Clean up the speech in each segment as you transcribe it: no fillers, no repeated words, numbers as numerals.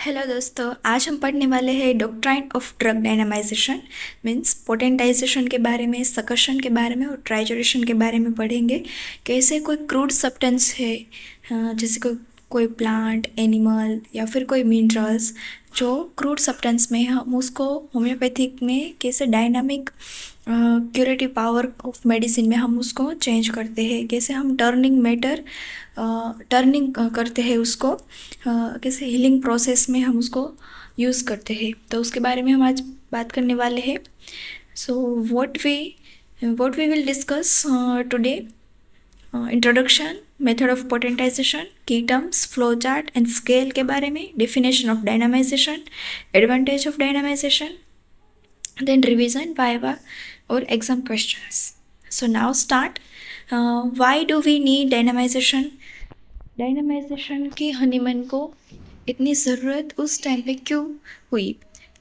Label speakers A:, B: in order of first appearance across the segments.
A: Hello दोस्तों, आज हम पढ़ने वाले हैं doctrine of drug dynamization. Means potentization के बारे में, सकशन के बारे में और ट्राइजोरेशन के बारे में पढ़ेंगे। कैसे कोई क्रूड सब्सटेंस है, जैसे कोई प्लांट, एनिमल या फिर कोई मिनरल्स, जो क्रूड सब्सटेंस में हम उसको होम्योपैथिक में कैसे dynamic curative power of medicine में हम उसको चेंज करते हैं। कैसे हम टर्निंग करते हैं उसको, कैसे हीलिंग प्रोसेस में हम उसको यूज़ करते हैं। तो उसके बारे में हम आज बात करने वाले हैं। So what we will discuss today: introduction, method of potentization, key terms, flow chart and scale के बारे में, definition of dynamization, advantage of dynamization, then revision, viva or exam questions. So now start. Why do we need dynamization? Dynamisation की Hahnemann को इतनी ज़रूरत उस time पे क्यों हुई?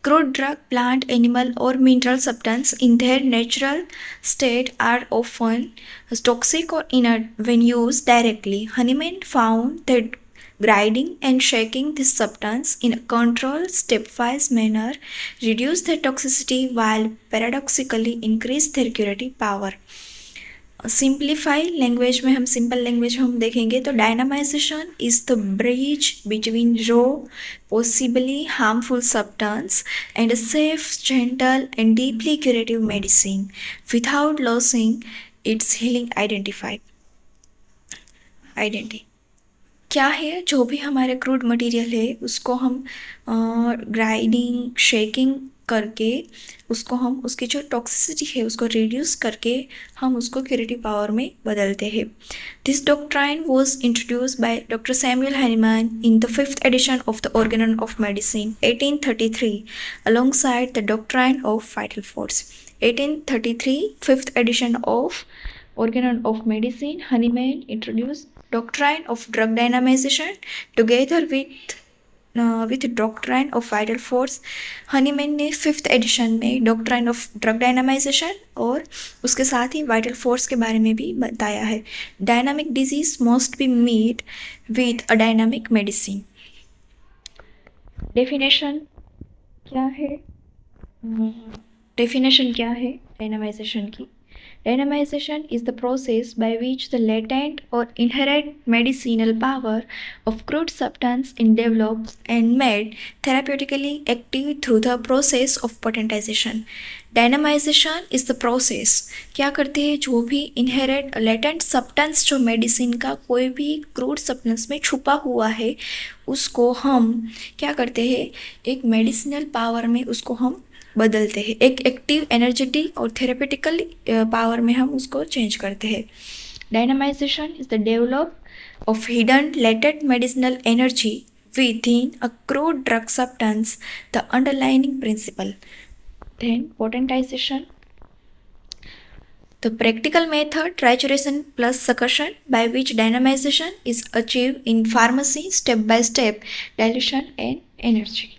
A: क्रूड ड्रग, प्लांट, एनिमल और mineral substance in their natural state are often toxic or inert when used directly. Hahnemann found that grinding and shaking this substance in a controlled stepwise manner reduce their toxicity while paradoxically increase their curative power. Simplify language में, हम simple language में हम देखेंगे तो dynamization is the bridge between raw possibly harmful substance and a safe, gentle and deeply curative medicine without losing its healing identity. क्या है? जो भी हमारे क्रूड मटेरियल है उसको हम ग्राइंडिंग, शेकिंग करके उसको हम उसकी जो टॉक्सिसिटी है उसको रिड्यूस करके हम उसको क्यूरेटिव पावर में बदलते हैं. This doctrine was introduce by doctor Samuel Hahnemann in the 5th edition of the Organon of medicine 1833 alongside the doctrine of vital force. 1833 5th edition of organon of medicine, Hahnemann introduced doctrine of drug dynamization together with doctrine of vital force. Hahnemann ने 5th addition में doctrine of drug dynamisation और उसके साथ ही vital force के बारे में भी बताया है. Dynamic disease must be meet with a dynamic medicine. Definition क्या है? डेफिनेशन क्या है डायनामाइजेशन की? Dynamization is the process by which the latent or inherent medicinal power of crude substance is developed and made therapeutically active through the process of potentization. Dynamization is the process. क्या करते हैं? जो भी inherent latent substance जो medicine का कोई भी crude substance में छुपा हुआ है उसको हम क्या करते हैं? एक मेडिसिनल पावर में उसको हम बदलते हैं, एक एक्टिव, एनर्जेटिक और थेरेपेटिकल पावर में हम उसको चेंज करते हैं. Dynamization is the develop of hidden latent medicinal energy within a crude drug substance, the underlying principle. Then potentization, the practical method trituration plus succussion by which dynamization is achieved in pharmacy, step by step dilution and energy.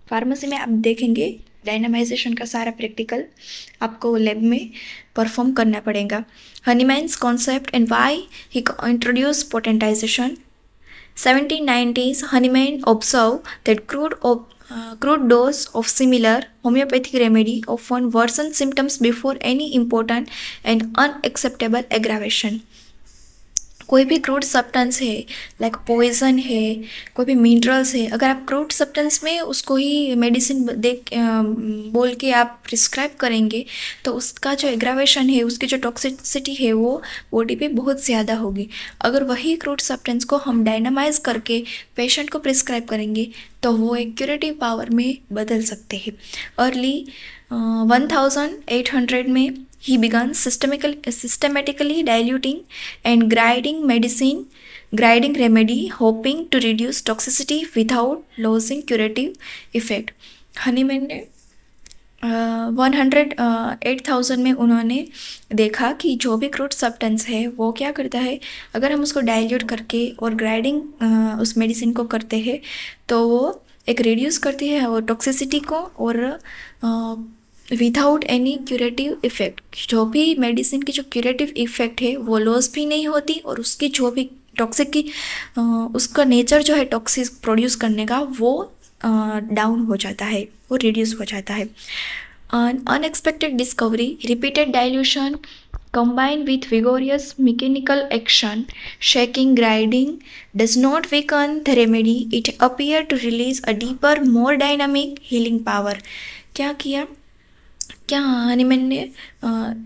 A: Pharmacy में आप देखेंगे dynamisation का सारा practical आपको lab में perform करना पड़ेगा. Hahnemann's concept and why he introduce potentization. 1790s Hahnemann observed that crude dose of similar homeopathic remedy often worsen symptoms before any important and unacceptable aggravation. कोई भी क्रूड सब्सटेंस है, like poison है, कोई भी minerals है, अगर आप crude substance में उसको ही मेडिसिन बोल के आप प्रिस्क्राइब करेंगे तो उसका जो एग्रावेशन है, उसकी जो टॉक्सिसिटी है वो बॉडी पे बहुत ज़्यादा होगी. अगर वही क्रूड सब्सटेंस को हम डायनामाइज करके पेशेंट को प्रिस्क्राइब करेंगे तो वो एक क्यूरेटिव पावर में बदल सकते हैं. अर्ली 1800 में he began systematically diluting and grinding remedy, hoping to reduce toxicity without losing curative effect. Hahnemann ने 108,000 में उन्होंने देखा कि जो भी क्रूड सब्सटेंस है वो क्या करता है, अगर हम उसको डाइल्यूट करके और ग्राइंडिंग उस मेडिसिन को करते हैं तो वो एक रिड्यूस करती है और टॉक्सिसिटी को, और विदाउट एनी क्यूरेटिव इफ़ेक्ट, जो भी मेडिसिन की जो क्यूरेटिव इफ़ेक्ट है वो लॉस भी नहीं होती और उसकी जो भी टॉक्सिक की उसका नेचर जो है टॉक्सिक प्रोड्यूस करने का वो डाउन हो जाता है, वो रिड्यूस हो जाता है. Unexpected discovery, repeated dilution combined with vigorous mechanical action, shaking, grinding, does not weaken the remedy. It appear to release a deeper, more dynamic healing power. क्या किया, क्या हनीमैन ने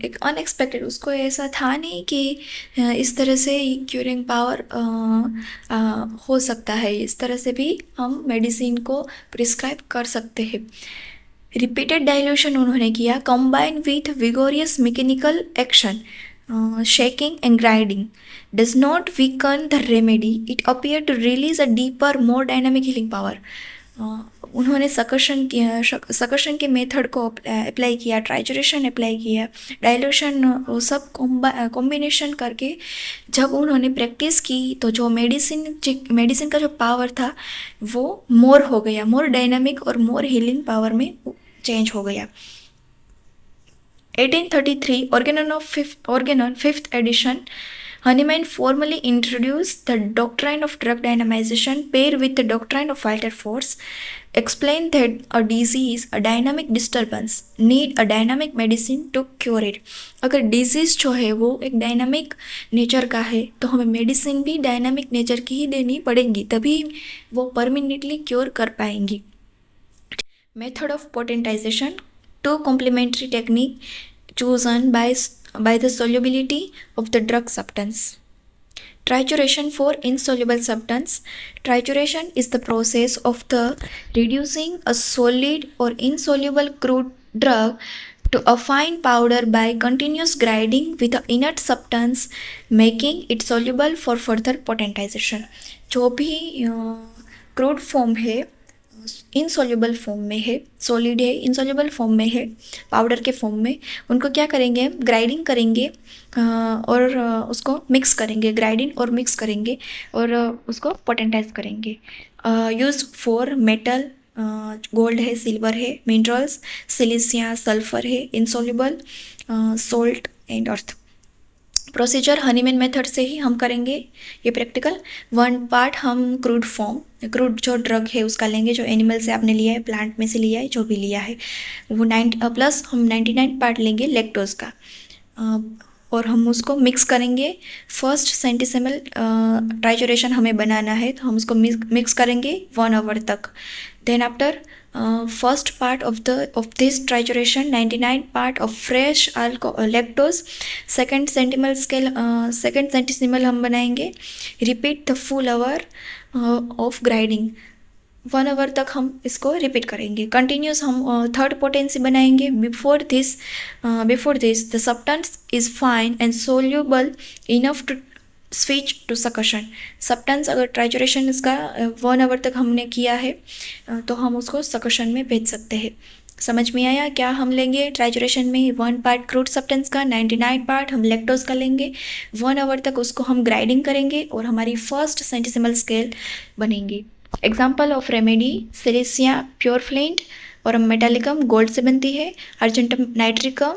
A: एक अनएक्सपेक्टेड, उसको ऐसा था नहीं कि इस तरह से क्यूरिंग पावर हो सकता है, इस तरह से भी हम मेडिसिन को प्रिस्क्राइब कर सकते हैं. रिपीटेड डाइल्यूशन उन्होंने किया, combine with vigorous mechanical action, shaking and grinding, does not weaken the remedy. It appear to release a deeper, more dynamic healing power. उन्होंने सकर्षण के मेथड को अप्लाई किया, ट्राइचुरेशन अप्लाई किया, डाइल्यूशन, वो सब combination करके जब उन्होंने प्रैक्टिस की तो जो मेडिसिन का जो पावर था वो मोर हो गया, मोर डायनामिक और मोर हीलिंग पावर में चेंज हो गया. 1833 Organon 5th edition, Hahnemann formally introduced the doctrine of drug dynamization paired with the doctrine of vital force, explained that a disease, a dynamic disturbance, need a dynamic medicine to cure it. अगर disease जो है वो एक dynamic nature का है तो हमें medicine भी डायनामिक नेचर की ही देनी पड़ेंगी, तभी वो परमानेंटली क्योर कर पाएंगी. Method of potentization, two complementary technique chosen by the solubility of the drug substance. Trituration for insoluble substance. Trituration is the process of the reducing a solid or insoluble crude drug to a fine powder by continuous grinding with the inert substance, making it soluble for further potentization. जो भी crude form है insoluble form में है, solid है insoluble form में है, powder के form में, उनको क्या करेंगे, ग्राइंडिंग करेंगे और उसको मिक्स करेंगे, ग्राइंडिंग और मिक्स करेंगे और उसको पोटेंटाइज करेंगे. यूज फॉर मेटल, गोल्ड है, सिल्वर है, मिनरल्स, सिलिसिया, सल्फर है, insoluble, salt and earth. Procedure Hahnemann method से ही हम करेंगे ये प्रैक्टिकल. 1 पार्ट हम क्रूड जो ड्रग है उसका लेंगे, जो एनिमल से आपने लिया है, प्लांट में से लिया है, जो भी लिया है वो प्लस हम 99 पार्ट लेंगे लैक्टोज का और हम उसको मिक्स करेंगे. फर्स्ट सेंटीसिमल ट्राइचुरेशन हमें बनाना है तो हम उसको मिक्स करेंगे 1 आवर तक. Then after first part of this trituration, 99 part of fresh lactose, second centesimal हम बनाएंगे. repeat the full hour of grinding, 1 hour तक हम इसको रिपीट करेंगे. कंटिन्यूस हम थर्ड पोटेंसी बनाएंगे. Before this the substance is fine and soluble enough to switch to succussion. Substance अगर trituration इसका 1 आवर तक हमने किया है तो हम उसको सकर्षण में भेज सकते हैं. समझ में आया? क्या हम लेंगे ट्राइचुरेशन में 1 पार्ट क्रूड सब्सटेंस का, 99 पार्ट हम लैक्टोज का लेंगे, 1 आवर तक उसको हम ग्राइंडिंग करेंगे और हमारी फर्स्ट सेंटीसिमल स्केल बनेंगी. Example of remedy, silicea pure flint और मेटालिकम गोल्ड से बनती है, argentum nitricum,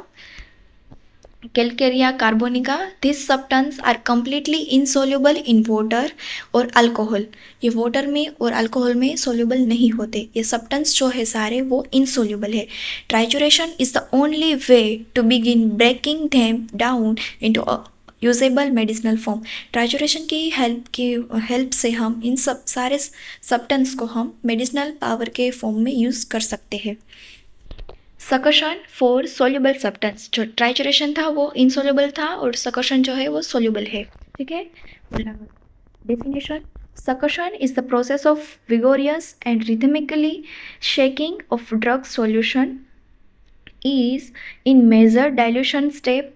A: calcarea carbonica. This substance are completely insoluble in water और अल्कोहल. ये वाटर में और अल्कोहल में सोल्यूबल नहीं होते, ये सब्सटेंस जो है सारे वो इनसोल्यूबल है. Trituration is the only way to begin breaking them down into usable medicinal form. Trituration की हेल्प से हम इन सब सारे सब्सटेंस को हम मेडिसिनल पावर के फॉर्म में यूज़ कर सकते हैं. सकर्षण फॉर सोल्यूबल सब्सटेंस, जो ट्राइचुरेशन था वो इनसोल्यूबल था और सकर्षण जो है वो सोल्यूबल है. ठीक है. Definition, succussion is the process of vigorous and rhythmically shaking of drug solution is in measured dilution step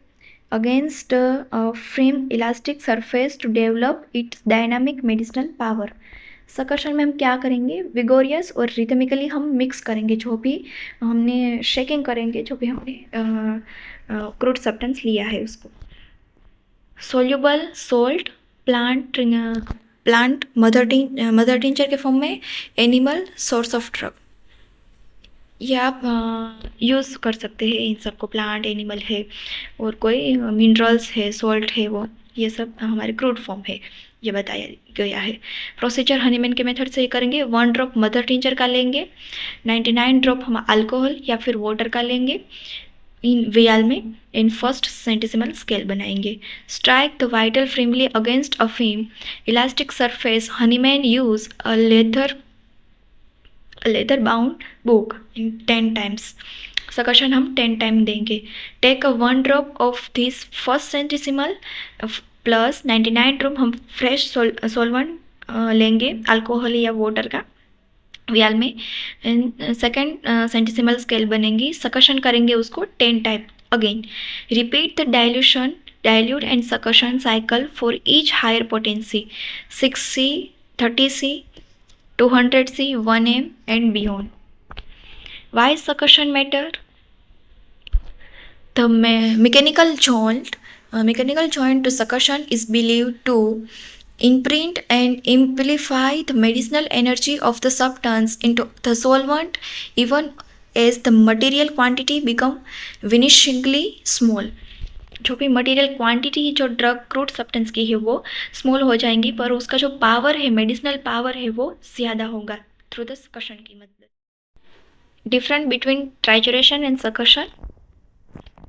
A: against a firm elastic surface to develop its dynamic medicinal power. सकर्षण में हम क्या करेंगे, विगोरियस और रिथमिकली हम मिक्स करेंगे, जो भी हमने शेकिंग करेंगे, जो भी हमने क्रूड सब्सटेंस लिया है उसको. Soluble salt, plant mother tincture के फॉर्म में, एनिमल सोर्स ऑफ ड्रग. ये आप यूज़ कर सकते हैं इन सबको. प्लांट, एनिमल है और कोई मिनरल्स है, सॉल्ट है, वो ये सब हमारे क्रूड फॉर्म है. ये बताया गया है। प्रोसीजर हनीमैन के मेथड से करेंगे। 1 ड्रॉप मदर टिंचर का लेंगे, 99 ड्रॉप हम अल्कोहल या फिर वाटर का लेंगे इन वियाल में इन फर्स्ट सेंटिसिमल स्केल बनाएंगे। Strike the vital firmly against a film elastic surface. Hahnemann use a leather bound book in 10 times. Succussion हम 10 टाइम देंगे। Take a 1 drop of this first centesimal plus 99 drop हम fresh solvent लेंगे alcohol या water का vial में। Second सेंटिसिमल scale बनेंगी। सकशन करेंगे उसको 10 time again. Repeat the dilute and succussion cycle for each higher potency 6C, 30C, 200C, 1M and beyond. Why succussion matter? The mechanical joint to succussion is believed to imprint and amplify the medicinal energy of the substance into the solvent even as the material quantity become vanishingly small. जो भी material quantity जो drug crude substance की है वो small हो जाएंगी, पर उसका जो पावर है, मेडिसिनल पावर है, वो ज़्यादा होगा थ्रू द सकशन की मदद। Different between trituration and succussion.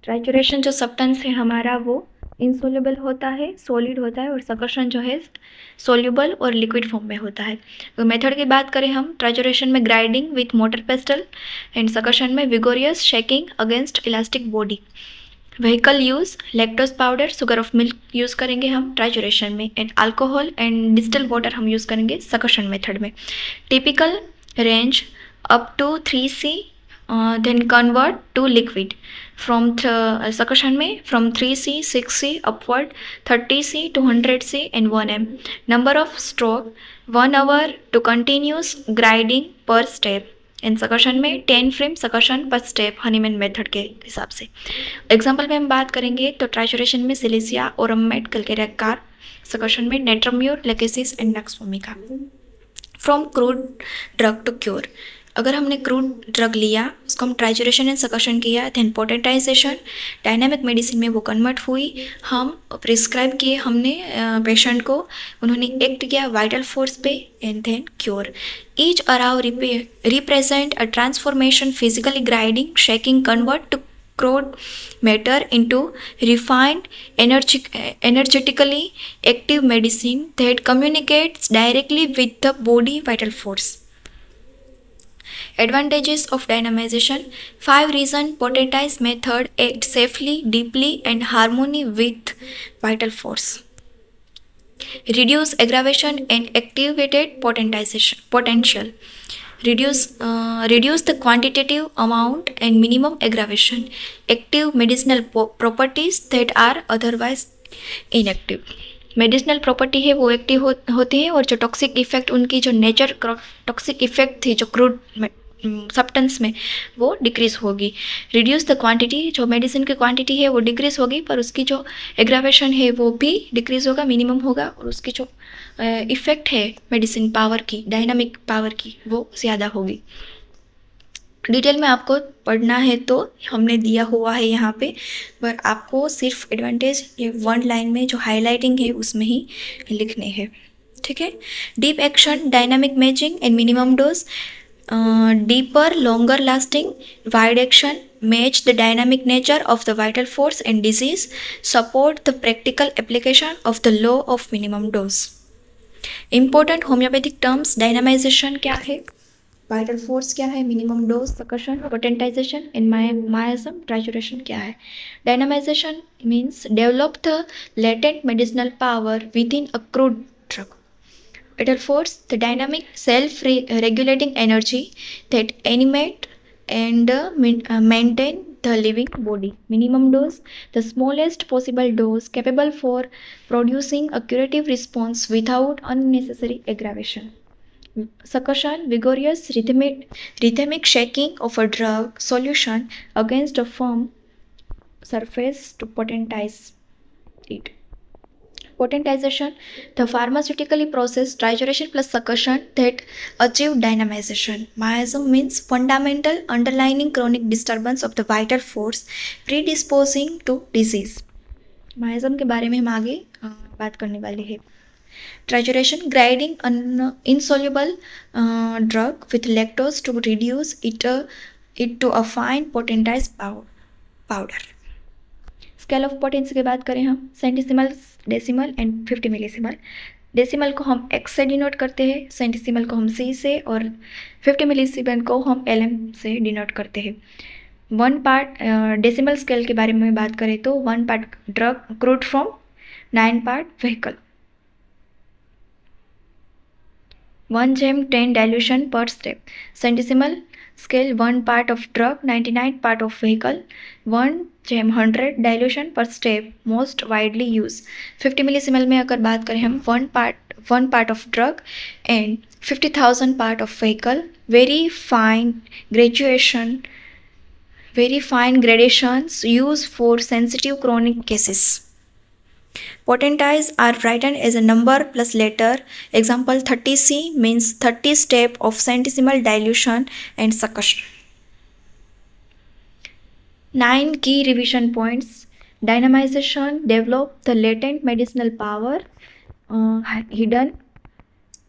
A: Trituration जो सब्सटेंस है हमारा वो इंसोल्यूबल होता है, सॉलिड होता है, और सकशन जो है सोल्यूबल और लिक्विड फॉर्म में होता है। तो मेथड की बात करें हम, ट्राइचुरेशन में grinding with mortar pestle and succussion में vigorous shaking against elastic body. Vehicle use lactose powder, sugar of milk use करेंगे हम ट्राइचुरेशन में, and alcohol and distilled water हम यूज़ करेंगे सकशन मेथड में। Typical range up to 3C, then convert to liquid from succussion में from 3C, 6C upward 30C, 200C and 1M। Number of stroke 1 hour to continuous grinding पर step. इन सकशन में 10 frame सकशन पर step Hahnemann method के हिसाब से। Example में हम बात करेंगे तो ट्राइचुरेशन में silicea, aurum met, calcarea carb. Succussion में natrum mur, lachesis and nux vomica. From crude drug to cure. अगर हमने क्रूड ड्रग लिया, उसको हम ट्राइचुरेशन एंड सकशन किया, देन पोटेंटाइजेशन डायनामिक मेडिसिन में वो कन्वर्ट हुई, हम प्रिस्क्राइब किए हमने पेशेंट को, उन्होंने एक्ट किया वाइटल फोर्स पे, and then cure. Each arrow represent a transformation physically grinding, shaking, convert to crude matter into refined, energetically active medicine that communicates directly with the body vital force. Advantages of dynamization. 5 reasons potentized method act safely, deeply and harmony with vital force. Reduce aggravation and activated potential. Reduce the quantitative amount and minimum aggravation. Active medicinal properties that are otherwise inactive. Medicinal property है वो active होती है, और जो toxic effect उनकी जो nature toxic effect थी जो क्रूड सब्सटेंस में वो डिक्रीज होगी। रिड्यूस द क्वांटिटी, जो मेडिसिन की क्वांटिटी है वो डिक्रीज होगी, पर उसकी जो एग्रावेशन है वो भी डिक्रीज होगा, मिनिमम होगा, और उसकी जो इफेक्ट है मेडिसिन पावर की, डायनामिक पावर की, वो ज़्यादा होगी। डिटेल में आपको पढ़ना है तो हमने दिया हुआ है यहाँ पे, पर आपको सिर्फ एडवांटेज ये 1 लाइन में जो हाईलाइटिंग है उसमें ही लिखने हैं, ठीक है। Deep action, dynamic matching and minimum dose. Deeper, longer lasting, wide action, match the dynamic nature of the vital force and disease, support the practical application of the law of minimum dose. Important homeopathic terms, dynamization क्या है, vital force क्या है, minimum dose, succussion, potentization and miasm, trituration क्या है। Dynamization means develop the latent medicinal power within a crude drug. Vital force, the dynamic self-regulating energy that animate and maintain the living body. Minimum dose, the smallest possible dose capable for producing a curative response without unnecessary aggravation. Succussion, vigorous rhythmic shaking of a drug solution against a firm surface to potentize it. Potentization, the pharmaceutically processed trituration plus succussion that achieve dynamization. Miasm means fundamental underlying chronic disturbance of the vital force predisposing to disease. miasm के बारे में हम आगे बात करने वाले हैं। Trituration, grinding an insoluble drug with lactose to reduce it to a fine potentized powder. Scale of potency की बात करें हम, सेंटीसिमल, डेसिमल एंड 50 मिलीसिमल. डेसिमल को हम x से डिनोट करते हैं, सेंटीसिमल को हम c से, और 50 मिलीसिमल को हम lm से डिनोट करते हैं. 1 पार्ट डेसिमल स्केल के बारे में बात करें तो 1 part drug crude from 9 part vehicle. 1 gem 10 dilution per step. Centesimal scale 1 part of drug, 99 part of vehicle. 1 gem 100 dilution per step, most widely used. 50 millisimal में अगर बात करें हम 1 part of drug and 50,000 part of vehicle. Very fine gradations used for sensitive chronic cases. Potentize are written as a number plus letter. Example 30C means 30 step of centesimal dilution and succussion. 9 key revision points. Dynamization develop the latent medicinal power hidden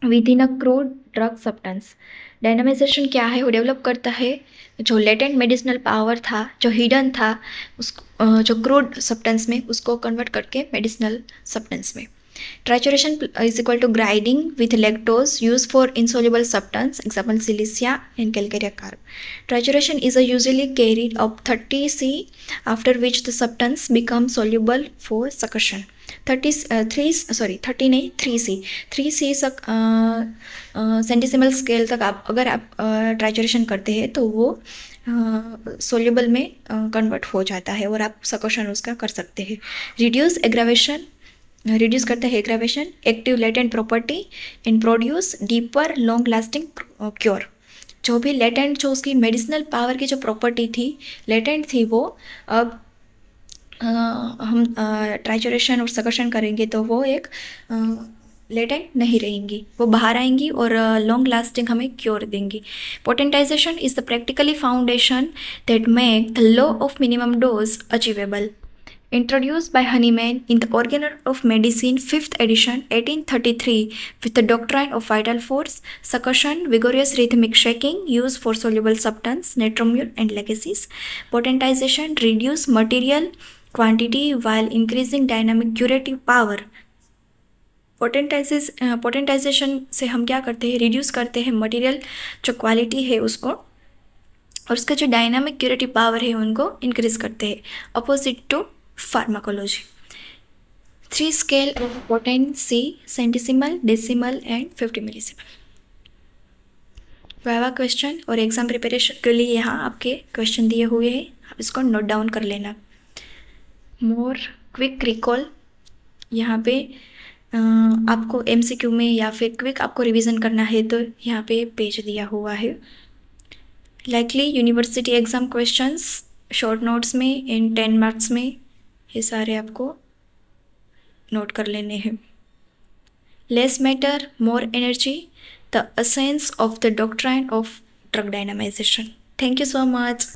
A: within a crude drug substance. Dynamisation क्या है? वो develop करता है जो latent medicinal power था, जो hidden था, उसको जो क्रूड सब्सटेंस में, उसको कन्वर्ट करके मेडिसिनल सब्सटेंस में. Trituration is equal to grinding with lactose use for insoluble substance, example silicea and calcareous carb. Trituration is usually carried up 30C, after which the substance becomes soluble for succussion. 3C centesimal scale तक अगर आप trituration करते हैं तो वो soluble में convert हो जाता है और आप सकशन उसका कर सकते हैं. रिड्यूस करते हैं aggravation, active latent property and produce deeper long lasting cure. जो भी लेटेंट, जो उसकी मेडिसिनल पावर की जो प्रॉपर्टी थी, लेटेंट थी, वो अब हम ट्राइचुरेशन और सकशन करेंगे तो वो एक लेटेंट नहीं रहेंगी, वो बाहर आएंगी और लॉन्ग लास्टिंग हमें क्योर देंगी. Potentization is the practically foundation that make the law of minimum dose achievable. Introduced by Hahnemann in the Organ of Medicine 5th edition 1833 with the doctrine of vital force, succussion, vigorous rhythmic shaking used for soluble substance, natromure and legacies. Potentization reduce material quantity while increasing dynamic curative power. Potentization से हम क्या करते हैं? Reduce करते हैं material जो quality है उसको, और उसका जो डायनामिक क्यूरेटिव पावर है उनको इंक्रीज करते हैं, opposite to pharmacology. 3 scale of potency, centesimal, decimal and 50 millesimal. Viva question और एग्जाम प्रिपरेशन के लिए यहाँ आपके क्वेश्चन दिए हुए हैं, आप इसको नोट डाउन कर लेना. मोर क्विक रिकॉल, यहाँ पे आपको MCQ में या फिर क्विक आपको रिवीजन करना है तो यहाँ पे पेज दिया हुआ है. Likely university exam questions short notes में इन 10 मार्क्स में ये सारे आपको नोट कर लेने हैं. Less matter more energy, the essence of the doctrine of drug dynamization. Thank you so much.